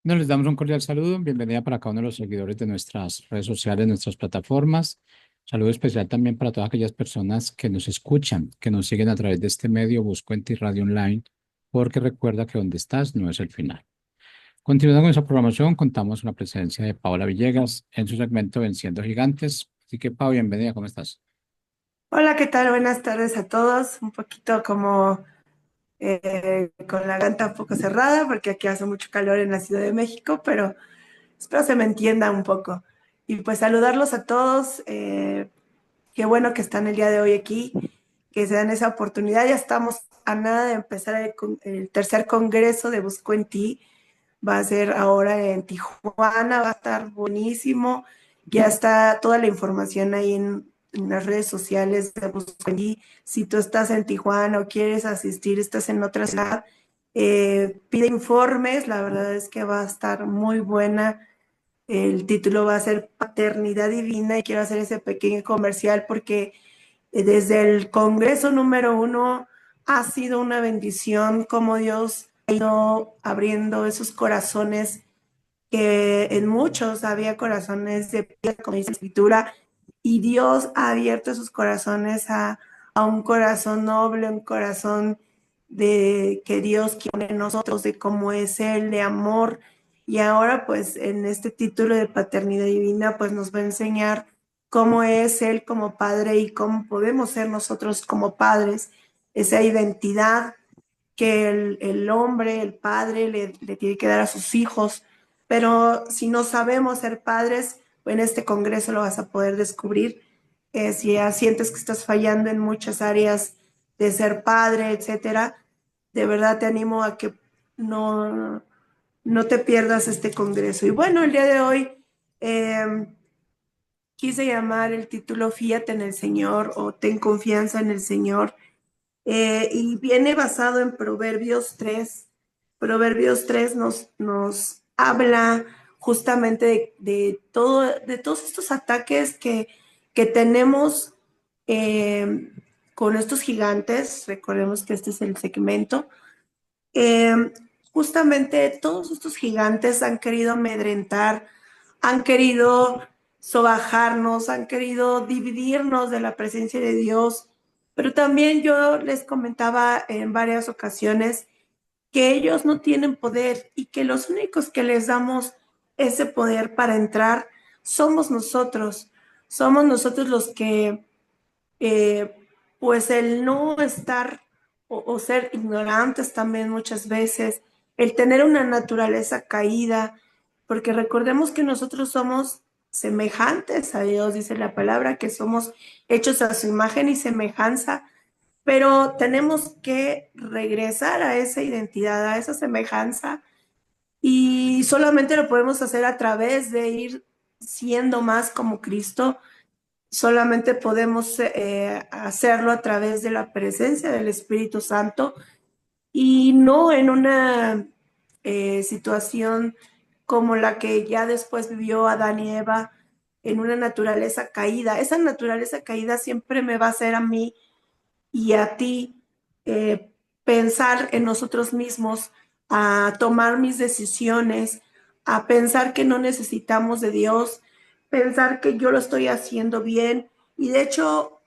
Bueno, les damos un cordial saludo, bienvenida para cada uno de los seguidores de nuestras redes sociales, nuestras plataformas. Saludo especial también para todas aquellas personas que nos escuchan, que nos siguen a través de este medio, Busco en ti Radio Online, porque recuerda que donde estás no es el final. Continuando con nuestra programación, contamos con la presencia de Paola Villegas en su segmento Venciendo Gigantes. Así que, Pau, bienvenida, ¿cómo estás? Hola, ¿qué tal? Buenas tardes a todos. Un poquito como con la garganta un poco cerrada porque aquí hace mucho calor en la Ciudad de México, pero espero se me entienda un poco. Y pues saludarlos a todos. Qué bueno que están el día de hoy aquí, que se dan esa oportunidad. Ya estamos a nada de empezar el tercer congreso de Busco en Ti. Va a ser ahora en Tijuana, va a estar buenísimo. Ya está toda la información ahí en las redes sociales de Busco en Ti. Si tú estás en Tijuana o quieres asistir, estás en otra ciudad, pide informes. La verdad es que va a estar muy buena. El título va a ser Paternidad Divina y quiero hacer ese pequeño comercial porque desde el Congreso número 1 ha sido una bendición como Dios ha ido abriendo esos corazones que en muchos había corazones de piedra, como dice la escritura, y Dios ha abierto esos corazones a un corazón noble, un corazón de que Dios quiere en nosotros, de cómo es Él, de amor. Y ahora pues en este título de paternidad divina pues nos va a enseñar cómo es Él como Padre y cómo podemos ser nosotros como padres, esa identidad que el hombre, el padre, le tiene que dar a sus hijos. Pero si no sabemos ser padres, en este congreso lo vas a poder descubrir. Si ya sientes que estás fallando en muchas áreas de ser padre, etcétera, de verdad te animo a que no, no te pierdas este congreso. Y bueno, el día de hoy eh, quise llamar el título Fíate en el Señor o Ten confianza en el Señor, y viene basado en Proverbios 3. Proverbios 3 nos habla justamente de todos estos ataques que tenemos con estos gigantes. Recordemos que este es el segmento. Eh, Justamente todos estos gigantes han querido amedrentar, han querido sobajarnos, han querido dividirnos de la presencia de Dios, pero también yo les comentaba en varias ocasiones que ellos no tienen poder y que los únicos que les damos ese poder para entrar somos nosotros los que eh, pues el no estar o ser ignorantes también muchas veces, el tener una naturaleza caída, porque recordemos que nosotros somos semejantes a Dios, dice la palabra, que somos hechos a su imagen y semejanza, pero tenemos que regresar a esa identidad, a esa semejanza, y solamente lo podemos hacer a través de ir siendo más como Cristo. Solamente podemos hacerlo a través de la presencia del Espíritu Santo y no en una situación como la que ya después vivió Adán y Eva, en una naturaleza caída. Esa naturaleza caída siempre me va a hacer a mí y a ti eh, pensar en nosotros mismos, a tomar mis decisiones, a pensar que no necesitamos de Dios, pensar que yo lo estoy haciendo bien. Y de hecho,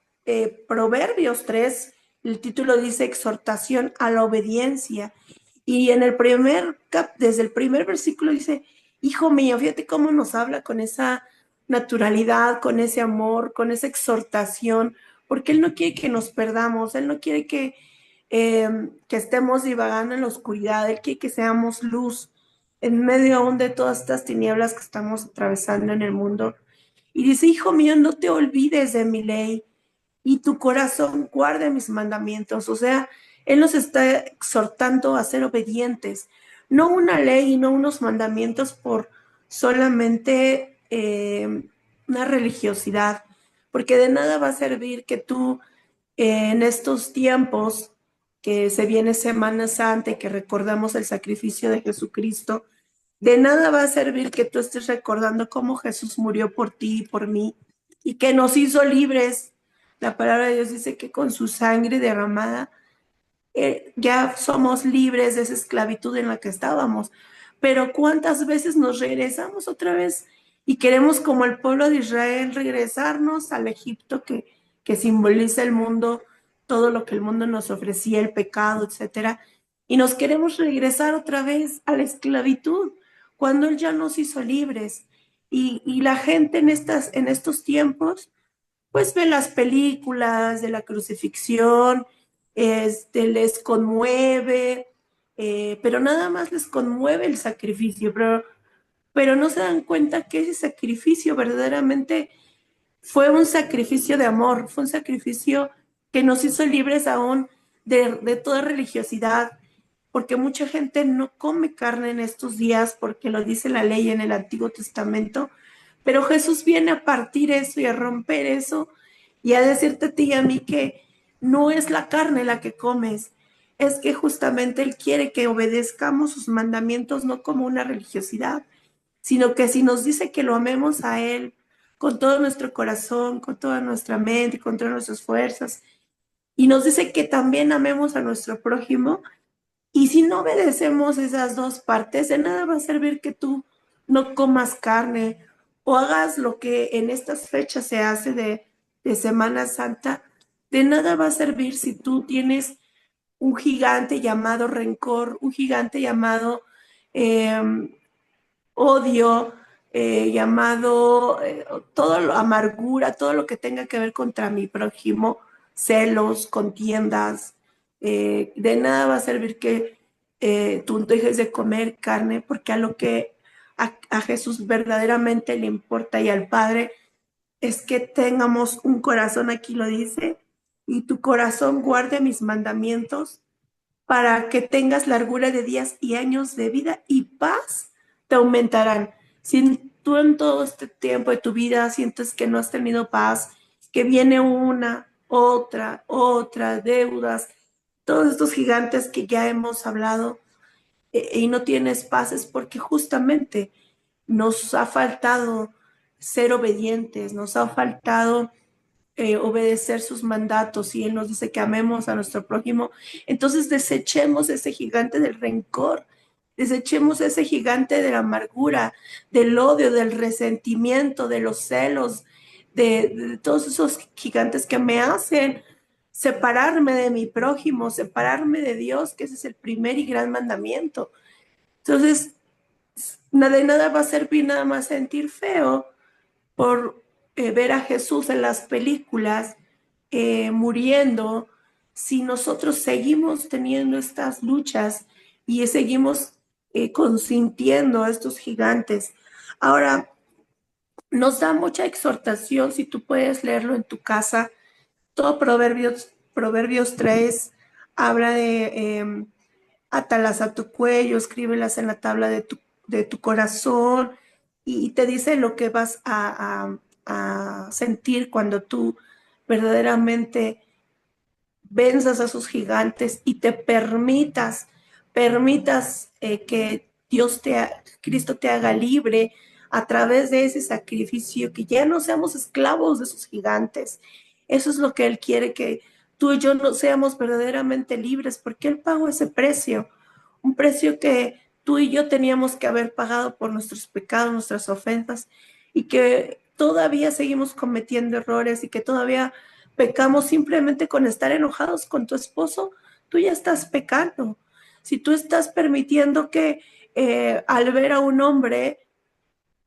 Proverbios 3, el título dice exhortación a la obediencia. Y en desde el primer versículo dice, hijo mío, fíjate cómo nos habla con esa naturalidad, con ese amor, con esa exhortación, porque Él no quiere que nos perdamos, Él no quiere que estemos divagando en la oscuridad, Él quiere que seamos luz en medio aún de todas estas tinieblas que estamos atravesando en el mundo. Y dice, hijo mío, no te olvides de mi ley y tu corazón guarde mis mandamientos. O sea, Él nos está exhortando a ser obedientes, no una ley y no unos mandamientos por solamente una religiosidad, porque de nada va a servir que tú en estos tiempos que se viene Semana Santa y que recordamos el sacrificio de Jesucristo, de nada va a servir que tú estés recordando cómo Jesús murió por ti y por mí y que nos hizo libres. La palabra de Dios dice que con su sangre derramada ya somos libres de esa esclavitud en la que estábamos. pero ¿cuántas veces nos regresamos otra vez y queremos, como el pueblo de Israel, regresarnos al Egipto que simboliza el mundo, todo lo que el mundo nos ofrecía, el pecado, etcétera, y nos queremos regresar otra vez a la esclavitud, cuando Él ya nos hizo libres? Y la gente en estos tiempos, pues ve las películas de la crucifixión, les conmueve, pero nada más les conmueve el sacrificio, pero no se dan cuenta que ese sacrificio verdaderamente fue un sacrificio de amor, fue un sacrificio que nos hizo libres aún de toda religiosidad, porque mucha gente no come carne en estos días porque lo dice la ley en el Antiguo Testamento, pero Jesús viene a partir eso y a romper eso y a decirte a ti y a mí que no es la carne la que comes, es que justamente Él quiere que obedezcamos sus mandamientos no como una religiosidad, sino que si nos dice que lo amemos a Él con todo nuestro corazón, con toda nuestra mente, con todas nuestras fuerzas, y nos dice que también amemos a nuestro prójimo, y si no obedecemos esas dos partes, de nada va a servir que tú no comas carne o hagas lo que en estas fechas se hace de Semana Santa. De nada va a servir si tú tienes un gigante llamado rencor, un gigante llamado eh, odio, llamado todo lo, amargura, todo lo que tenga que ver contra mi prójimo, celos, contiendas. De nada va a servir que tú dejes de comer carne, porque a lo que a Jesús verdaderamente le importa y al Padre es que tengamos un corazón, aquí lo dice, y tu corazón guarde mis mandamientos para que tengas largura de días y años de vida y paz te aumentarán. Si tú en todo este tiempo de tu vida sientes que no has tenido paz, que viene una, otra, deudas, todos estos gigantes que ya hemos hablado, y no tienes paz, es porque justamente nos ha faltado ser obedientes, nos ha faltado obedecer sus mandatos y Él nos dice que amemos a nuestro prójimo, entonces desechemos ese gigante del rencor, desechemos ese gigante de la amargura, del odio, del resentimiento, de los celos, de todos esos gigantes que me hacen separarme de mi prójimo, separarme de Dios, que ese es el primer y gran mandamiento. Entonces, de nada va a servir nada más sentir feo por ver a Jesús en las películas muriendo, si nosotros seguimos teniendo estas luchas y seguimos consintiendo a estos gigantes. Ahora, nos da mucha exhortación, si tú puedes leerlo en tu casa, todo Proverbios 3 habla de átalas a tu cuello, escríbelas en la tabla de tu corazón y te dice lo que vas a sentir cuando tú verdaderamente venzas a sus gigantes y te permitas que Cristo te haga libre a través de ese sacrificio, que ya no seamos esclavos de sus gigantes. Eso es lo que Él quiere, que tú y yo no seamos verdaderamente libres, porque Él pagó ese precio, un precio que tú y yo teníamos que haber pagado por nuestros pecados, nuestras ofensas, y que todavía seguimos cometiendo errores y que todavía pecamos simplemente con estar enojados con tu esposo, tú ya estás pecando. Si tú estás permitiendo que al ver a un hombre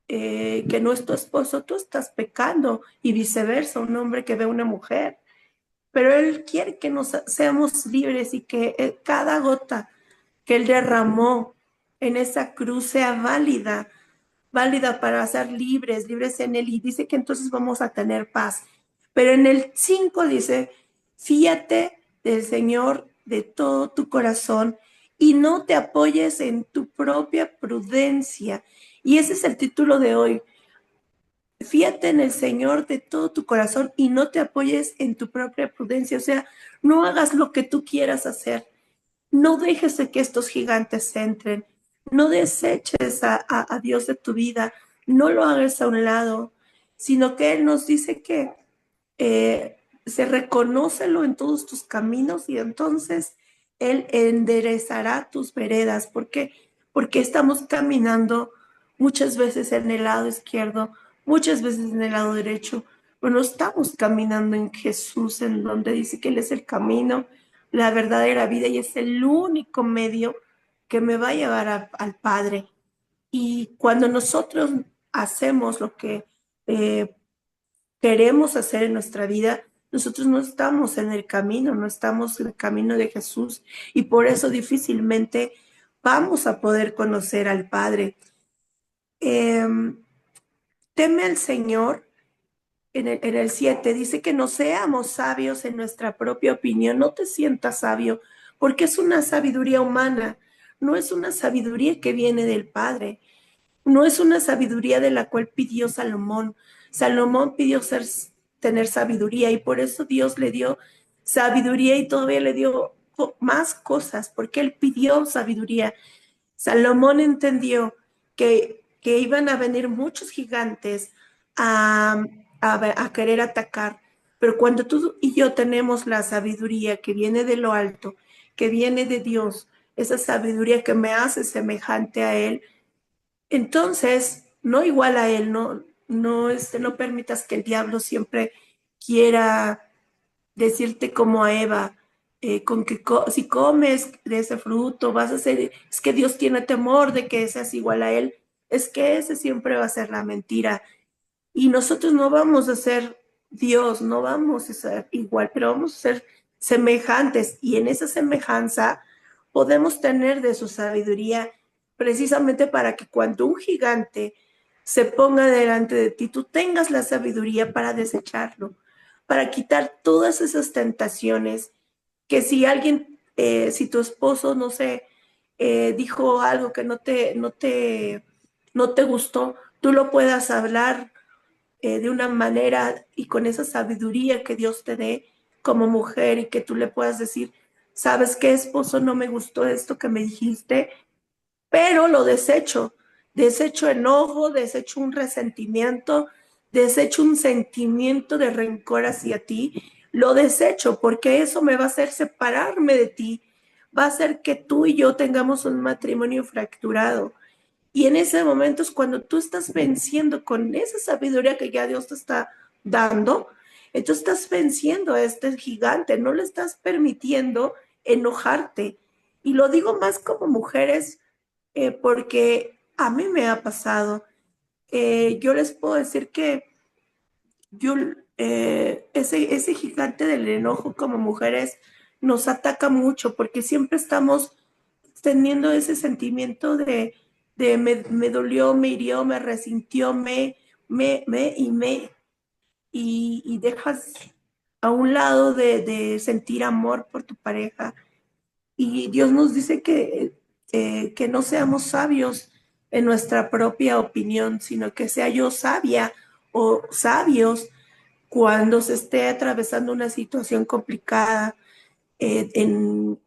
que no es tu esposo, tú estás pecando y viceversa, un hombre que ve a una mujer. Pero Él quiere que nos seamos libres y que cada gota que Él derramó en esa cruz sea válida para ser libres, libres en Él. Y dice que entonces vamos a tener paz. Pero en el 5 dice, fíate del Señor de todo tu corazón y no te apoyes en tu propia prudencia. Y ese es el título de hoy. Fíate en el Señor de todo tu corazón y no te apoyes en tu propia prudencia. O sea, no hagas lo que tú quieras hacer. No dejes de que estos gigantes entren. No deseches a Dios de tu vida. No lo hagas a un lado, sino que Él nos dice que se reconócelo en todos tus caminos y entonces Él enderezará tus veredas. ¿Por qué? porque estamos caminando muchas veces en el lado izquierdo, muchas veces en el lado derecho, pero no estamos caminando en Jesús, en donde dice que Él es el camino, la verdadera vida y es el único medio que me va a llevar al Padre. Y cuando nosotros hacemos lo que eh, queremos hacer en nuestra vida, nosotros no estamos en el camino, no estamos en el camino de Jesús y por eso difícilmente vamos a poder conocer al Padre. Eh, Teme al Señor. En el 7 dice que no seamos sabios en nuestra propia opinión, no te sientas sabio, porque es una sabiduría humana, no es una sabiduría que viene del Padre. No es una sabiduría de la cual pidió Salomón. Salomón pidió tener sabiduría y por eso Dios le dio sabiduría y todavía le dio más cosas, porque él pidió sabiduría. Salomón entendió que iban a venir muchos gigantes a, a querer atacar, pero cuando tú y yo tenemos la sabiduría que viene de lo alto, que viene de Dios, esa sabiduría que me hace semejante a Él, entonces, no igual a él, no permitas que el diablo siempre quiera decirte como a Eva, con que si comes de ese fruto vas a ser, es que Dios tiene temor de que seas igual a él, es que ese siempre va a ser la mentira. Y nosotros no vamos a ser Dios, no vamos a ser igual, pero vamos a ser semejantes. Y en esa semejanza podemos tener de su sabiduría precisamente para que cuando un gigante se ponga delante de ti, tú tengas la sabiduría para desecharlo, para quitar todas esas tentaciones que si alguien, si tu esposo, no sé, dijo algo que no te gustó, tú lo puedas hablar de una manera y con esa sabiduría que Dios te dé como mujer y que tú le puedas decir, ¿sabes qué, esposo? No me gustó esto que me dijiste, pero lo desecho. Desecho enojo, desecho un resentimiento, desecho un sentimiento de rencor hacia ti. Lo desecho porque eso me va a hacer separarme de ti. Va a hacer que tú y yo tengamos un matrimonio fracturado. Y en ese momento es cuando tú estás venciendo con esa sabiduría que ya Dios te está dando, entonces estás venciendo a este gigante, no le estás permitiendo enojarte. Y lo digo más como mujeres, porque a mí me ha pasado. Yo les puedo decir que yo, ese gigante del enojo como mujeres nos ataca mucho porque siempre estamos teniendo ese sentimiento de me dolió, me hirió, me resintió, y dejas a un lado de sentir amor por tu pareja. Y Dios nos dice que no seamos sabios en nuestra propia opinión, sino que sea yo sabia o sabios cuando se esté atravesando una situación complicada, eh, en,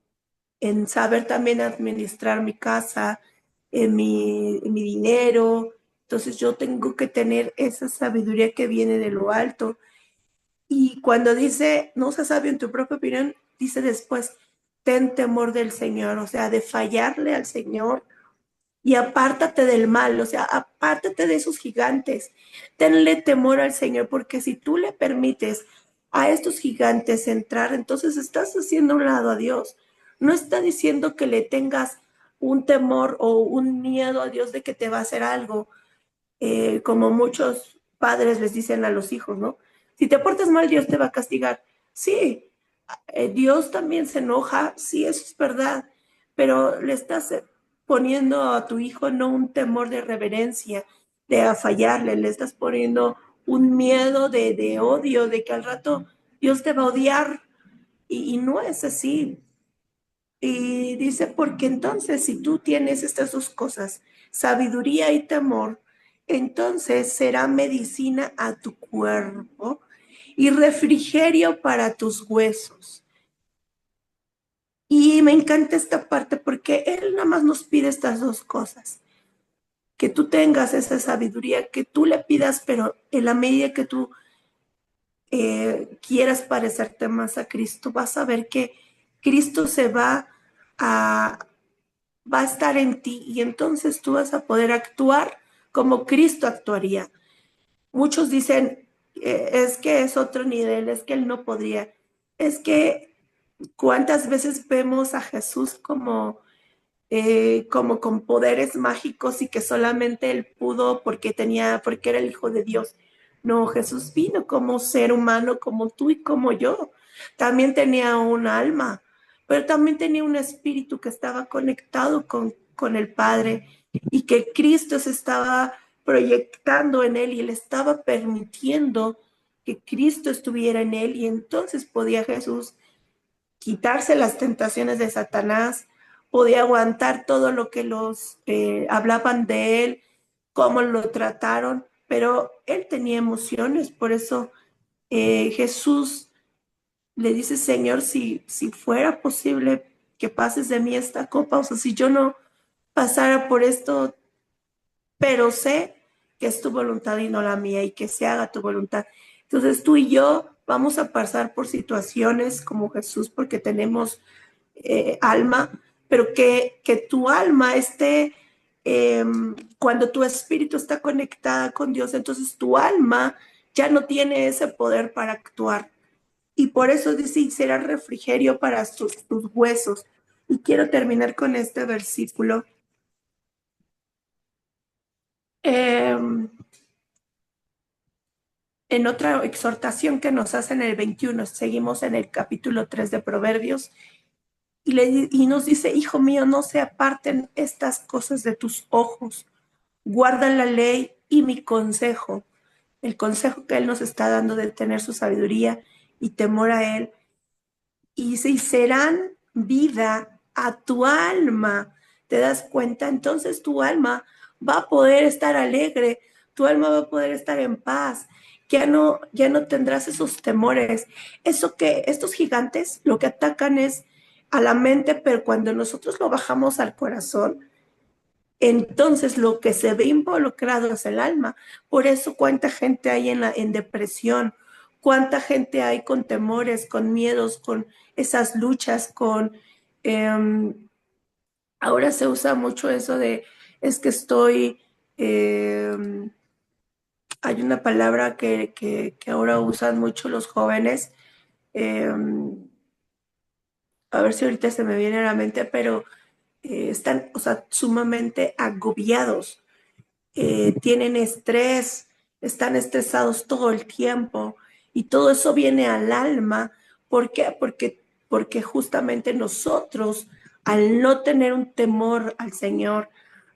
en saber también administrar mi casa, en mi dinero. Entonces yo tengo que tener esa sabiduría que viene de lo alto. Y cuando dice, no seas sabio en tu propia opinión, dice después, ten temor del Señor, o sea, de fallarle al Señor y apártate del mal, o sea, apártate de esos gigantes. Tenle temor al Señor, porque si tú le permites a estos gigantes entrar, entonces estás haciendo a un lado a Dios. No está diciendo que le tengas un temor o un miedo a Dios de que te va a hacer algo, como muchos padres les dicen a los hijos, ¿no? Si te portas mal, Dios te va a castigar. Sí, Dios también se enoja, sí, eso es verdad, pero le estás poniendo a tu hijo no un temor de reverencia, de a fallarle, le estás poniendo un miedo de odio, de que al rato Dios te va a odiar y no es así. Y dice, porque entonces si tú tienes estas dos cosas, sabiduría y temor, entonces será medicina a tu cuerpo y refrigerio para tus huesos. Y me encanta esta parte porque Él nada más nos pide estas dos cosas, que tú tengas esa sabiduría, que tú le pidas, pero en la medida que tú quieras parecerte más a Cristo, vas a ver que Cristo se va a va a estar en ti y entonces tú vas a poder actuar como Cristo actuaría. Muchos dicen, es que es otro nivel, es que él no podría. Es que cuántas veces vemos a Jesús como con poderes mágicos y que solamente él pudo porque era el Hijo de Dios. No, Jesús vino como ser humano, como tú y como yo. También tenía un alma, pero también tenía un espíritu que estaba conectado con el Padre y que Cristo se estaba proyectando en él y él estaba permitiendo que Cristo estuviera en él y entonces podía Jesús quitarse las tentaciones de Satanás, podía aguantar todo lo que los hablaban de él, cómo lo trataron, pero él tenía emociones, por eso Jesús le dice, Señor, si fuera posible que pases de mí esta copa, o sea, si yo no pasara por esto, pero sé que es tu voluntad y no la mía y que se haga tu voluntad. Entonces tú y yo vamos a pasar por situaciones como Jesús porque tenemos alma, pero que tu alma esté, cuando tu espíritu está conectada con Dios, entonces tu alma ya no tiene ese poder para actuar. Y por eso dice, será refrigerio para tus huesos. Y quiero terminar con este versículo. Eh, en otra exhortación que nos hace en el 21, seguimos en el capítulo 3 de Proverbios, y nos dice, hijo mío, no se aparten estas cosas de tus ojos, guarda la ley y mi consejo, el consejo que Él nos está dando de tener su sabiduría y temor a Él, y si serán vida a tu alma, ¿te das cuenta? Entonces tu alma va a poder estar alegre, tu alma va a poder estar en paz, ya no tendrás esos temores. Eso que estos gigantes lo que atacan es a la mente, pero cuando nosotros lo bajamos al corazón, entonces lo que se ve involucrado es el alma. Por eso cuánta gente hay en depresión, cuánta gente hay con temores, con miedos, con esas luchas, ahora se usa mucho eso de, es que estoy, eh, hay una palabra que ahora usan mucho los jóvenes, eh, a ver si ahorita se me viene a la mente, pero están, o sea, sumamente agobiados, tienen estrés, están estresados todo el tiempo y todo eso viene al alma. ¿Por qué? Porque justamente nosotros, al no tener un temor al Señor,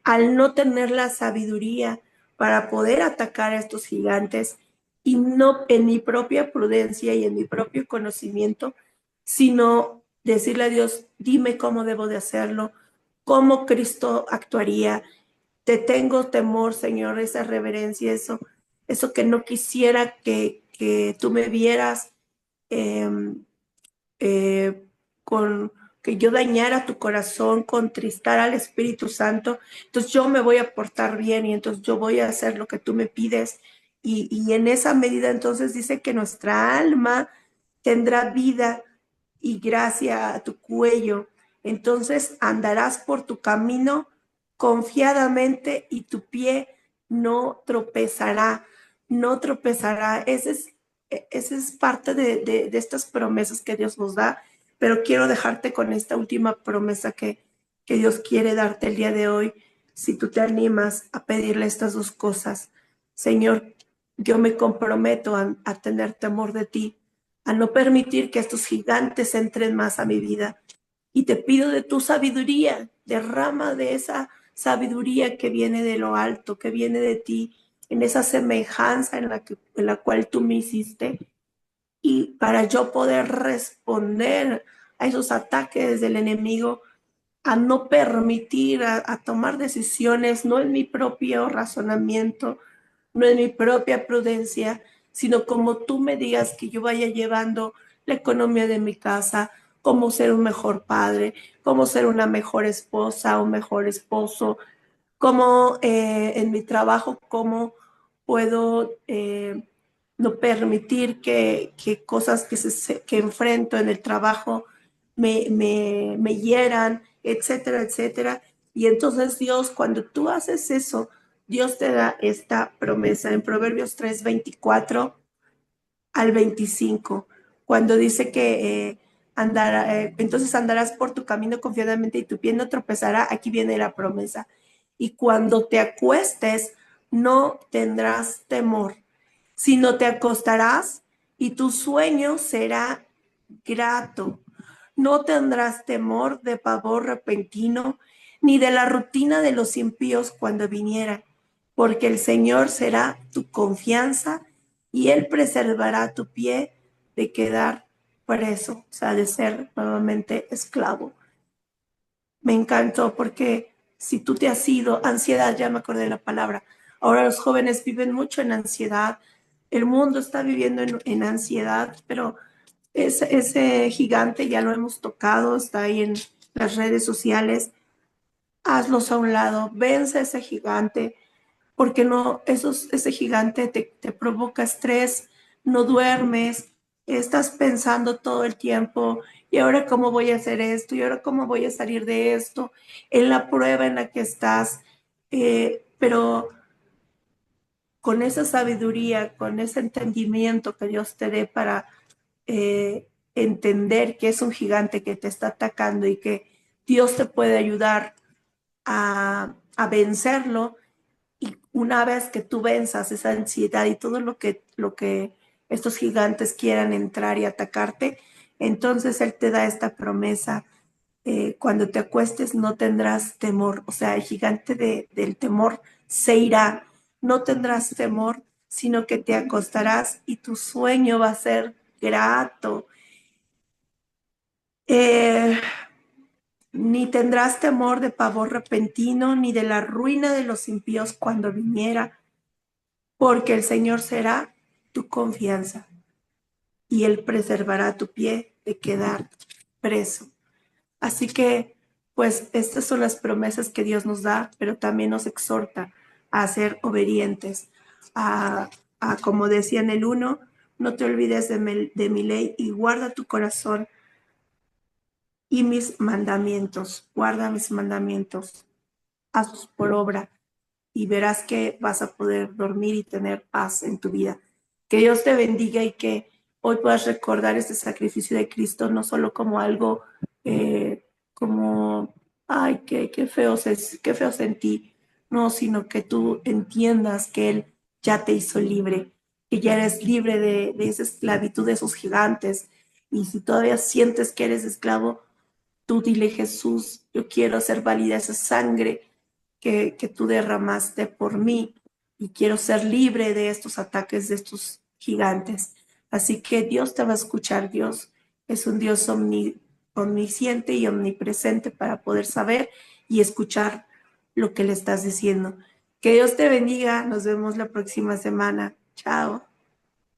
al no tener la sabiduría para poder atacar a estos gigantes y no en mi propia prudencia y en mi propio conocimiento, sino decirle a Dios, dime cómo debo de hacerlo, cómo Cristo actuaría, te tengo temor, Señor, esa reverencia, eso que no quisiera que tú me vieras eh, eh, con que yo dañara tu corazón, contristar al Espíritu Santo. Entonces yo me voy a portar bien y entonces yo voy a hacer lo que tú me pides. Y en esa medida entonces dice que nuestra alma tendrá vida y gracia a tu cuello. Entonces andarás por tu camino confiadamente y tu pie no tropezará, no tropezará. Esa es parte de estas promesas que Dios nos da, pero quiero dejarte con esta última promesa que Dios quiere darte el día de hoy, si tú te animas a pedirle estas dos cosas. Señor, yo me comprometo a tener temor de ti, a no permitir que estos gigantes entren más a mi vida. Y te pido de tu sabiduría, derrama de esa sabiduría que viene de lo alto, que viene de ti, en esa semejanza en la cual tú me hiciste, y para yo poder responder a esos ataques del enemigo, a no permitir, a tomar decisiones, no en mi propio razonamiento, no en mi propia prudencia, sino como tú me digas que yo vaya llevando la economía de mi casa, cómo ser un mejor padre, cómo ser una mejor esposa o mejor esposo, cómo en mi trabajo, cómo puedo no permitir que cosas que enfrento en el trabajo me hieran, etcétera, etcétera. Y entonces Dios, cuando tú haces eso, Dios te da esta promesa en Proverbios 3:24 al 25, cuando dice que entonces andarás por tu camino confiadamente y tu pie no tropezará. Aquí viene la promesa. Y cuando te acuestes, no tendrás temor, sino te acostarás y tu sueño será grato. No tendrás temor de pavor repentino, ni de la rutina de los impíos cuando viniera, porque el Señor será tu confianza y Él preservará tu pie de quedar preso, o sea, de ser nuevamente esclavo. Me encantó porque si tú te has ido, ansiedad, ya me acordé de la palabra. Ahora los jóvenes viven mucho en ansiedad. El mundo está viviendo en ansiedad, pero ese gigante ya lo hemos tocado, está ahí en las redes sociales. Hazlos a un lado, vence ese gigante, porque no, ese gigante te provoca estrés, no duermes, estás pensando todo el tiempo, y ahora cómo voy a hacer esto, y ahora cómo voy a salir de esto, en la prueba en la que estás, pero con esa sabiduría, con ese entendimiento que Dios te dé para entender que es un gigante que te está atacando y que Dios te puede ayudar a vencerlo. Y una vez que tú venzas esa ansiedad y todo lo que estos gigantes quieran entrar y atacarte, entonces Él te da esta promesa. Cuando te acuestes no tendrás temor, o sea, el gigante del temor se irá, no tendrás temor, sino que te acostarás y tu sueño va a ser grato. Eh, Ni tendrás temor de pavor repentino, ni de la ruina de los impíos cuando viniera, porque el Señor será tu confianza y Él preservará tu pie de quedar preso. Así que, pues, estas son las promesas que Dios nos da, pero también nos exhorta a ser obedientes, como decía en el 1, no te olvides de mi ley y guarda tu corazón y mis mandamientos, guarda mis mandamientos, hazlos por obra y verás que vas a poder dormir y tener paz en tu vida. Que Dios te bendiga y que hoy puedas recordar este sacrificio de Cristo no solo como algo como, ay, qué feo sentí, no, sino que tú entiendas que Él ya te hizo libre, que ya eres libre de esa esclavitud de esos gigantes. Y si todavía sientes que eres esclavo, tú dile, Jesús, yo quiero hacer válida esa sangre que tú derramaste por mí y quiero ser libre de estos ataques de estos gigantes. Así que Dios te va a escuchar. Dios es un Dios omnisciente y omnipresente para poder saber y escuchar lo que le estás diciendo. Que Dios te bendiga. Nos vemos la próxima semana. Chao.